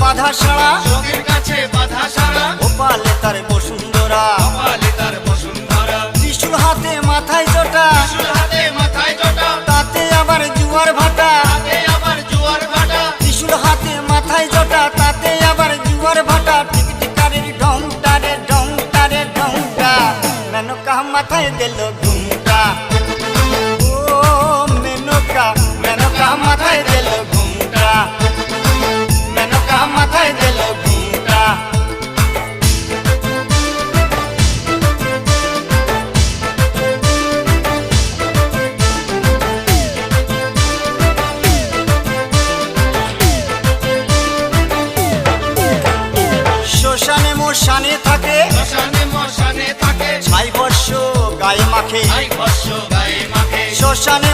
বাধা সারা, যোগীর কাছে বাধা সারা, গোপালে তার বসুন্ধরা, গোপালে তার বসুন্ধরা। ত্রিশূল হাতে মাথায় জটা, ত্রিশূল হাতে মাথায় জটা, তাতে আবার জুয়ার ভাটা, হাতে আবার জোয়ার ভাটা। ত্রিশূল হাতে মাথায় জটা, তাতে আবার জুয়ার ভাটা। টিকটিকারের ঢংটা রে ঢংটা রে ঢংটা, মেনকা মাথায় দিল ঘুমটা। ও মেনকা, মেনকা মাথায় দিল ঘুমটা, মেনকা মাথায় দিল ঘুমটা। শ্মশানে মশানে থাকে, শ্মশানে মশানে থাকে, ছাই বর্ষ গায়ে মাখে, ছাই ভস্য গায়ে মাখে। শ্মশানে